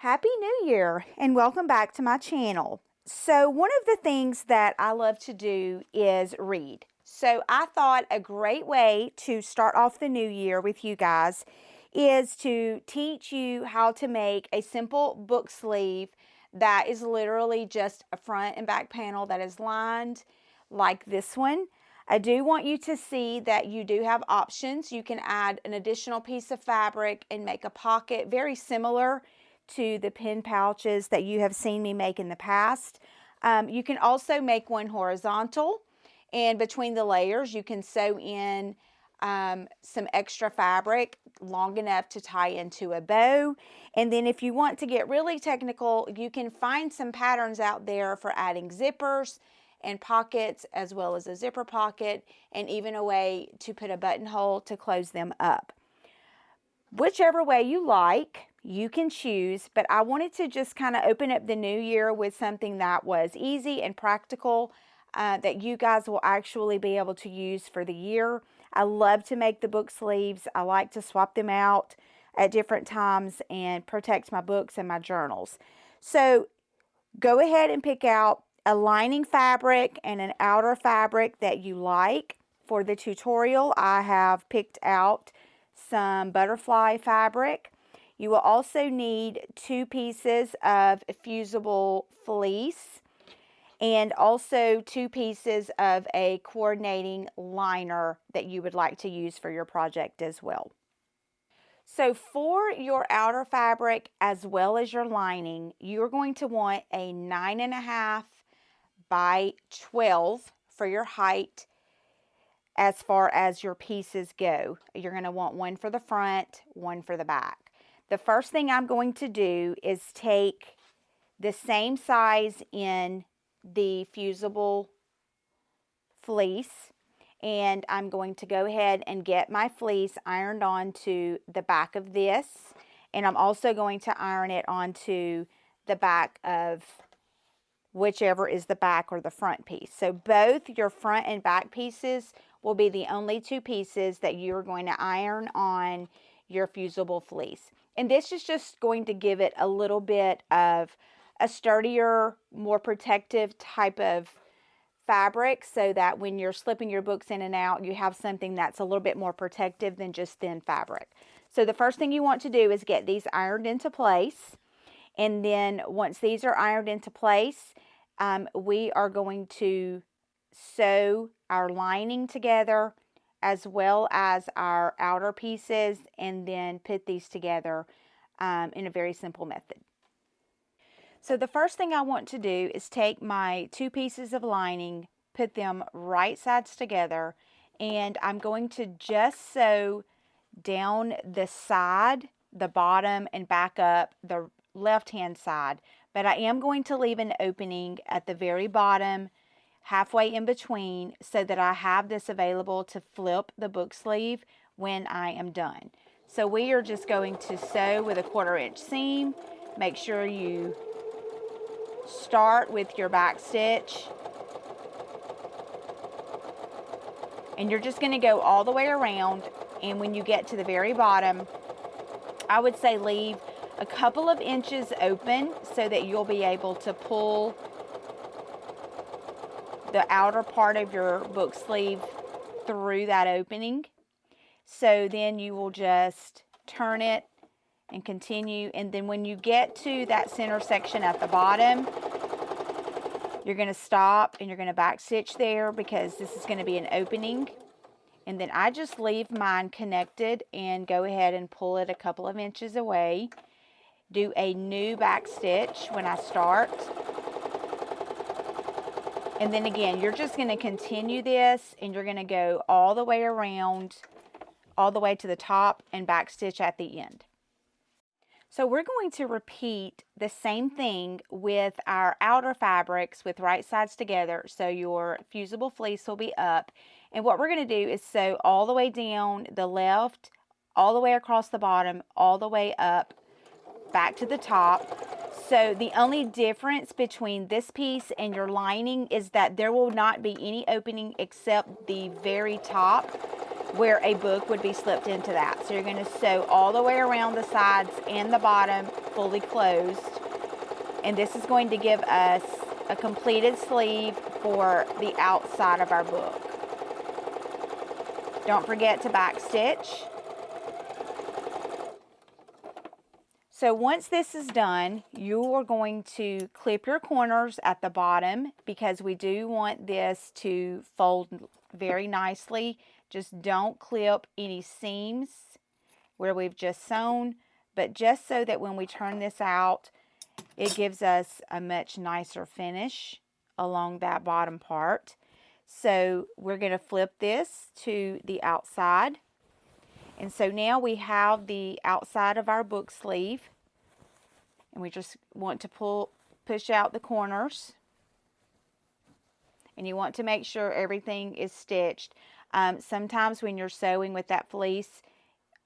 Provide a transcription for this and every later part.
Happy New Year and welcome back to my channel. So one of the things that I love to do is read. So I thought a great way to start off the new year with you guys is to teach you how to make a simple book sleeve that is literally just a front and back panel that is lined like this one. I do want you to see that you do have options. You can add an additional piece of fabric and make a pocket very similar to the pin pouches that you have seen me make in the past. You can also make one horizontal, and between the layers you can sew in some extra fabric long enough to tie into a bow. And then if you want to get really technical, you can find some patterns out there for adding zippers and pockets, as well as a zipper pocket, and even a way to put a buttonhole to close them up. Whichever way you like, you can choose, but I wanted to just kind of open up the new year with something that was easy and practical that you guys will actually be able to use for the year. I love to make the book sleeves. I like to swap them out at different times and protect my books and my journals. So go ahead and pick out a lining fabric and an outer fabric that you like. For the tutorial, I have picked out some butterfly fabric. You will also need 2 pieces of fusible fleece and also 2 pieces of a coordinating liner that you would like to use for your project as well. So for your outer fabric as well as your lining, you're going to want a 9.5 by 12 for your height. As far as your pieces go, you're going to want one for the front, one for the back. The first thing I'm going to do is take the same size in the fusible fleece, and I'm going to go ahead and get my fleece ironed onto the back of this, and I'm also going to iron it onto the back of whichever is the back or the front piece. So both your front and back pieces will be the only 2 pieces that you're going to iron on your fusible fleece. And this is just going to give it a little bit of a sturdier, more protective type of fabric, so that when you're slipping your books in and out, you have something that's a little bit more protective than just thin fabric. So the first thing you want to do is get these ironed into place. And then once these are ironed into place, we are going to sew our lining together as well as our outer pieces, and then put these together in a very simple method. So the first thing I want to do is take my 2 pieces of lining, put them right sides together, and I'm going to just sew down the side, the bottom, and back up the left hand side. But I am going to leave an opening at the very bottom, halfway in between, so that I have this available to flip the book sleeve when I am done. So we are just going to sew with a 1/4 inch seam. Make sure you start with your back stitch, and you're just going to go all the way around. And when you get to the very bottom, I would say leave a couple of inches open so that you'll be able to pull the outer part of your book sleeve through that opening. So then you will just turn it and continue, and then when you get to that center section at the bottom, you're going to stop and you're going to back stitch there, because this is going to be an opening. And then I just leave mine connected and go ahead and pull it a couple of inches away. Do a new back stitch when I start. And then again, you're just going to continue this, and you're going to go all the way around, all the way to the top, and back stitch at the end. So we're going to repeat the same thing with our outer fabrics with right sides together. So your fusible fleece will be up. And what we're going to do is sew all the way down the left, all the way across the bottom, all the way up, back to the top. So the only difference between this piece and your lining is that there will not be any opening except the very top where a book would be slipped into that. So you're going to sew all the way around the sides and the bottom fully closed. And this is going to give us a completed sleeve for the outside of our book. Don't forget to backstitch. So once this is done, you are going to clip your corners at the bottom because we do want this to fold very nicely. Just don't clip any seams where we've just sewn, but just so that when we turn this out, it gives us a much nicer finish along that bottom part. So we're going to flip this to the outside. And so now we have the outside of our book sleeve, and we just want to push out the corners, and you want to make sure everything is stitched. Sometimes when you're sewing with that fleece,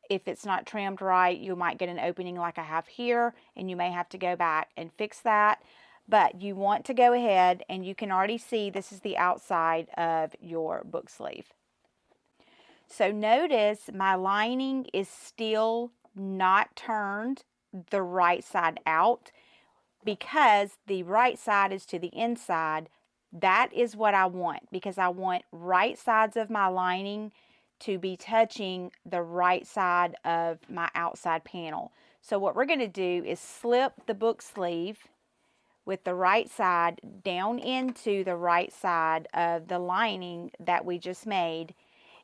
if it's not trimmed right, you might get an opening like I have here, and you may have to go back and fix that. But you want to go ahead, and you can already see this is the outside of your book sleeve. So notice my lining is still not turned the right side out because the right side is to the inside. That is what I want, because I want right sides of my lining to be touching the right side of my outside panel. So what we're going to do is slip the book sleeve with the right side down into the right side of the lining that we just made.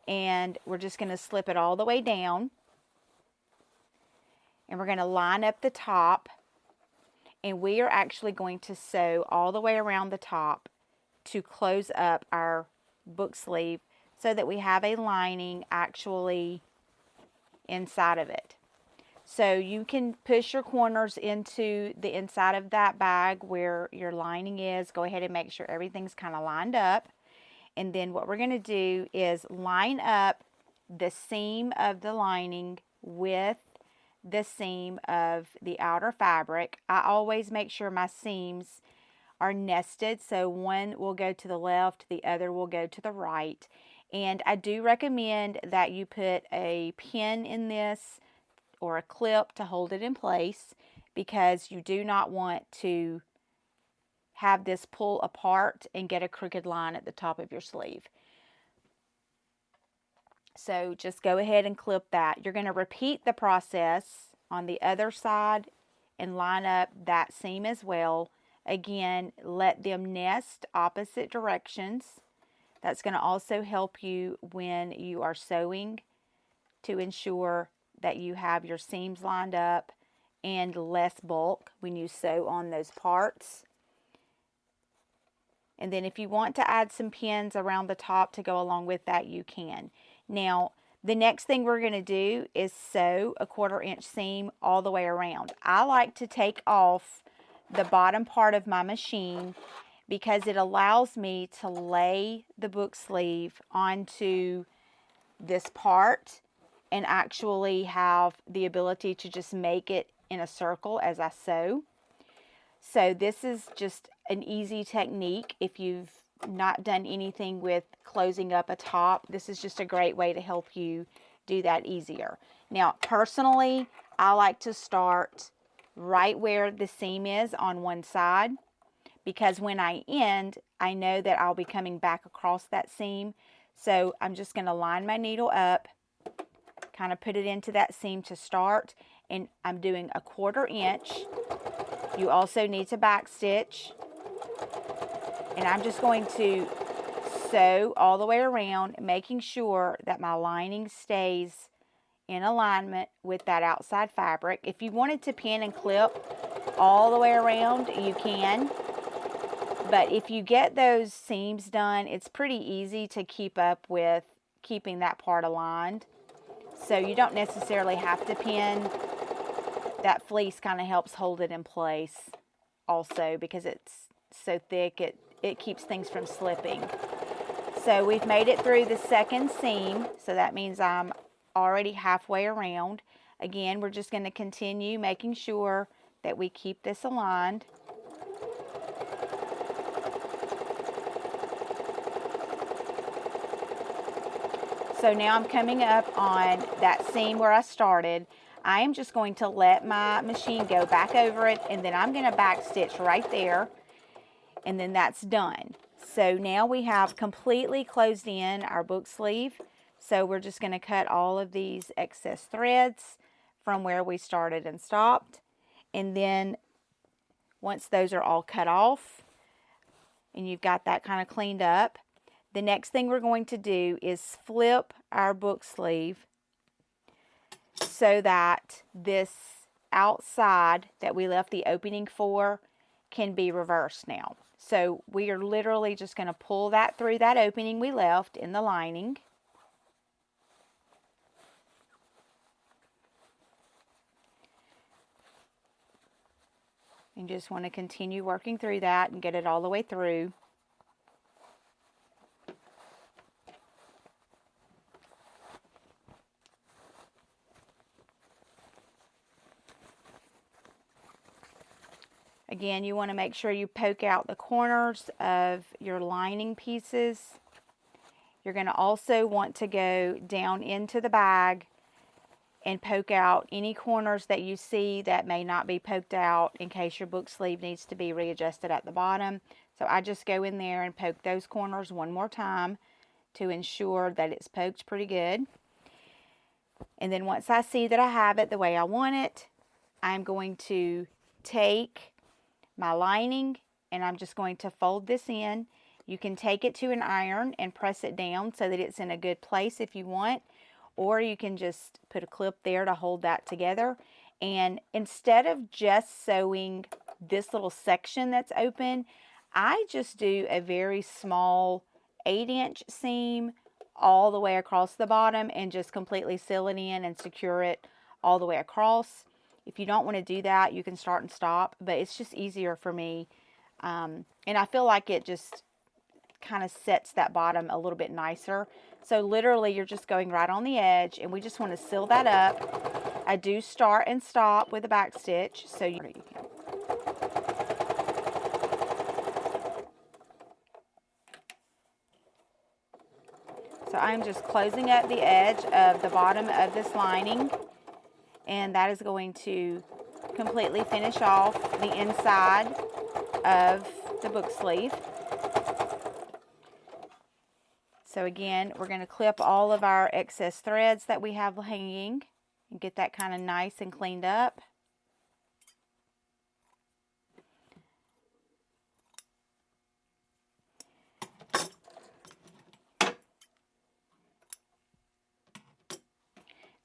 And we're just going to slip it all the way down. And we're going to line up the top. And we are actually going to sew all the way around the top to close up our book sleeve so that we have a lining actually inside of it. So you can push your corners into the inside of that bag where your lining is. Go ahead and make sure everything's kind of lined up. And then what we're going to do is line up the seam of the lining with the seam of the outer fabric. I always make sure my seams are nested, so one will go to the left, the other will go to the right. And I do recommend that you put a pin in this or a clip to hold it in place, because you do not want to have this pull apart and get a crooked line at the top of your sleeve. So just go ahead and clip that. You're going to repeat the process on the other side and line up that seam as well. Again, let them nest opposite directions. That's going to also help you when you are sewing to ensure that you have your seams lined up and less bulk when you sew on those parts. And then if you want to add some pins around the top to go along with that, you can. Now, the next thing we're going to do is sew a 1/4 inch seam all the way around. I like to take off the bottom part of my machine because it allows me to lay the book sleeve onto this part and actually have the ability to just make it in a circle as I sew. So this is just an easy technique. If you've not done anything with closing up a top, this is just a great way to help you do that easier. Now, personally, I like to start right where the seam is on one side, because when I end, I know that I'll be coming back across that seam. So I'm just going to line my needle up, kind of put it into that seam to start, and I'm doing a 1/4 inch. You also need to backstitch, and I'm just going to sew all the way around, making sure that my lining stays in alignment with that outside fabric. If you wanted to pin and clip all the way around, you can. But if you get those seams done, it's pretty easy to keep up with keeping that part aligned. So you don't necessarily have to pin. That fleece kind of helps hold it in place also, because it's so thick it keeps things from slipping. So we've made it through the second seam, so that means I'm already halfway around. Again, we're just going to continue making sure that we keep this aligned. So now I'm coming up on that seam where I started. I am just going to let my machine go back over it, and then I'm going to back stitch right there, and then that's done. So now we have completely closed in our book sleeve. So we're just going to cut all of these excess threads from where we started and stopped. And then once those are all cut off and you've got that kind of cleaned up, the next thing we're going to do is flip our book sleeve so that this outside that we left the opening for can be reversed now. So we are literally just going to pull that through that opening we left in the lining. And just want to continue working through that and get it all the way through. Again, you want to make sure you poke out the corners of your lining pieces. You're going to also want to go down into the bag and poke out any corners that you see that may not be poked out in case your book sleeve needs to be readjusted at the bottom. So I just go in there and poke those corners one more time to ensure that it's poked pretty good. And then once I see that I have it the way I want it, I'm going to take my lining and I'm just going to fold this in. You can take it to an iron and press it down so that it's in a good place if you want, or you can just put a clip there to hold that together. And instead of just sewing this little section that's open, I just do a very small 8-inch seam all the way across the bottom and just completely seal it in and secure it all the way across. If you don't want to do that, you can start and stop, but it's just easier for me. And I feel like it just kind of sets that bottom a little bit nicer. So literally you're just going right on the edge, and we just want to seal that up. I do start and stop with a back stitch, so you can. So I'm just closing up the edge of the bottom of this lining, and that is going to completely finish off the inside of the book sleeve. So again, we're going to clip all of our excess threads that we have hanging and get that kind of nice and cleaned up.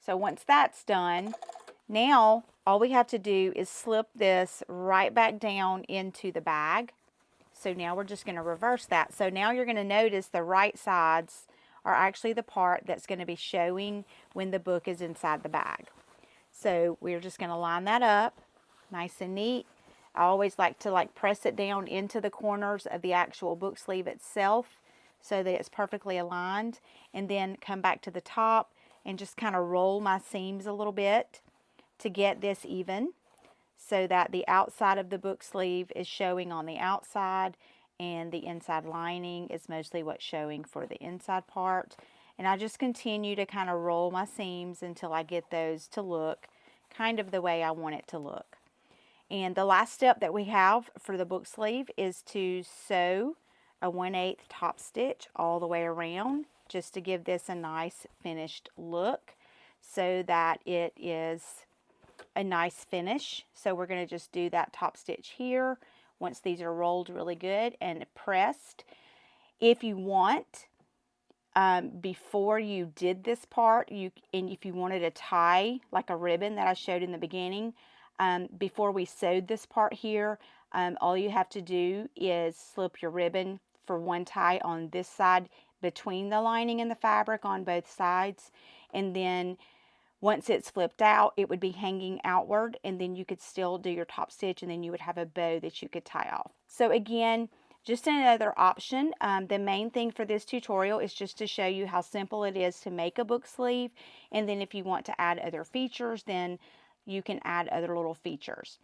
So once that's done, now all we have to do is slip this right back down into the bag. So now we're just going to reverse that. So now you're going to notice the right sides are actually the part that's going to be showing when the book is inside the bag. So we're just going to line that up nice and neat. I always like to press it down into the corners of the actual book sleeve itself so that it's perfectly aligned, and then come back to the top and just kind of roll my seams a little bit to get this even, so that the outside of the book sleeve is showing on the outside and the inside lining is mostly what's showing for the inside part. And I just continue to kind of roll my seams until I get those to look kind of the way I want it to look. And the last step that we have for the book sleeve is to sew a 1/8 top stitch all the way around, just to give this a nice finished look so that it is a nice finish. So we're going to just do that top stitch here once these are rolled really good and pressed. If you want, before you did this part, and if you wanted to tie like a ribbon that I showed in the beginning, before we sewed this part here, all you have to do is slip your ribbon for one tie on this side between the lining and the fabric on both sides, and then once it's flipped out, it would be hanging outward, and then you could still do your top stitch, and then you would have a bow that you could tie off. So again, just another option. The main thing for this tutorial is just to show you how simple it is to make a book sleeve, and then if you want to add other features, then you can add other little features.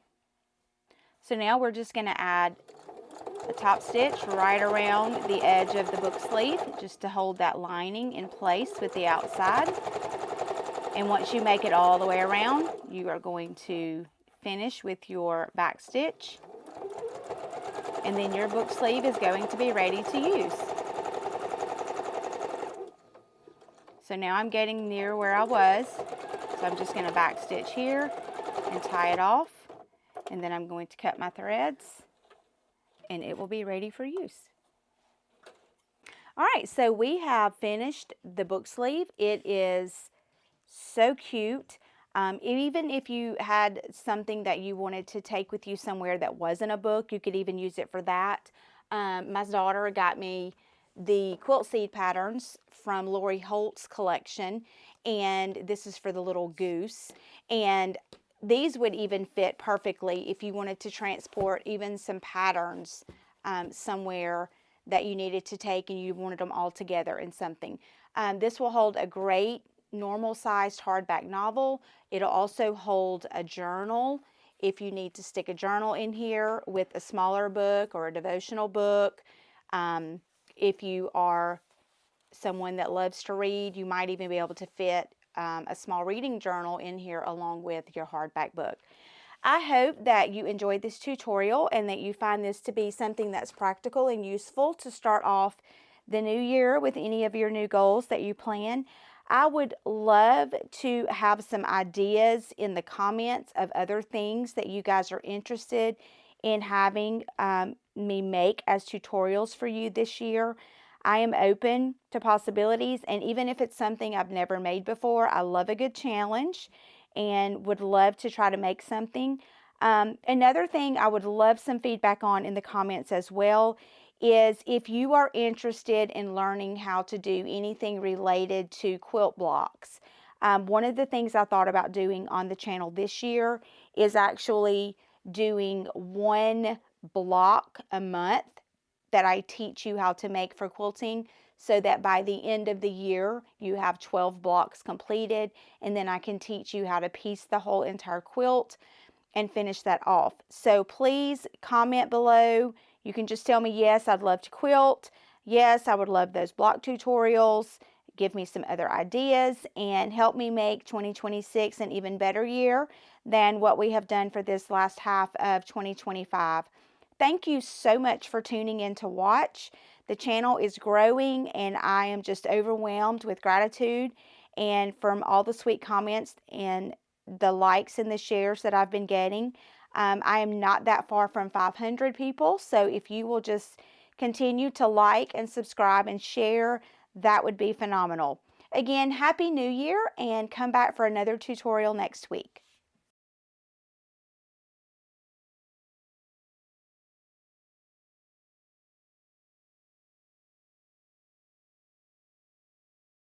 So now we're just going to add a top stitch right around the edge of the book sleeve just to hold that lining in place with the outside. And once you make it all the way around, you are going to finish with your back stitch, and then your book sleeve is going to be ready to use. So now I'm getting near where I was, so I'm just going to back stitch here and tie it off, and then I'm going to cut my threads, and it will be ready for use. All right, so we have finished the book sleeve. It is so cute. Even if you had something that you wanted to take with you somewhere that wasn't a book, you could even use it for that. My daughter got me the quilt seed patterns from Lori Holt's collection, and this is for the little goose. And these would even fit perfectly if you wanted to transport even some patterns somewhere that you needed to take and you wanted them all together in something. This will hold a great normal sized hardback novel. It'll also hold a journal if you need to stick a journal in here with a smaller book or a devotional book. If you are someone that loves to read, you might even be able to fit a small reading journal in here along with your hardback book. I hope that you enjoyed this tutorial and that you find this to be something that's practical and useful to start off the new year with any of your new goals that you plan. I would love to have some ideas in the comments of other things that you guys are interested in having me make as tutorials for you this year. I am open to possibilities, and even if it's something I've never made before, I love a good challenge and would love to try to make something. Another thing I would love some feedback on in the comments as well is if you are interested in learning how to do anything related to quilt blocks. One of the things I thought about doing on the channel this year is actually doing one block a month that I teach you how to make for quilting, so that by the end of the year you have 12 blocks completed, and then I can teach you how to piece the whole entire quilt and finish that off. So please comment below. You can just tell me, yes, I'd love to quilt. Yes, I would love those block tutorials. Give me some other ideas and help me make 2026 an even better year than what we have done for this last half of 2025. Thank you so much for tuning in to watch. The channel is growing and I am just overwhelmed with gratitude and from all the sweet comments and the likes and the shares that I've been getting. I am not that far from 500 people, so if you will just continue to like and subscribe and share, that would be phenomenal. Again, Happy New Year, and come back for another tutorial next week.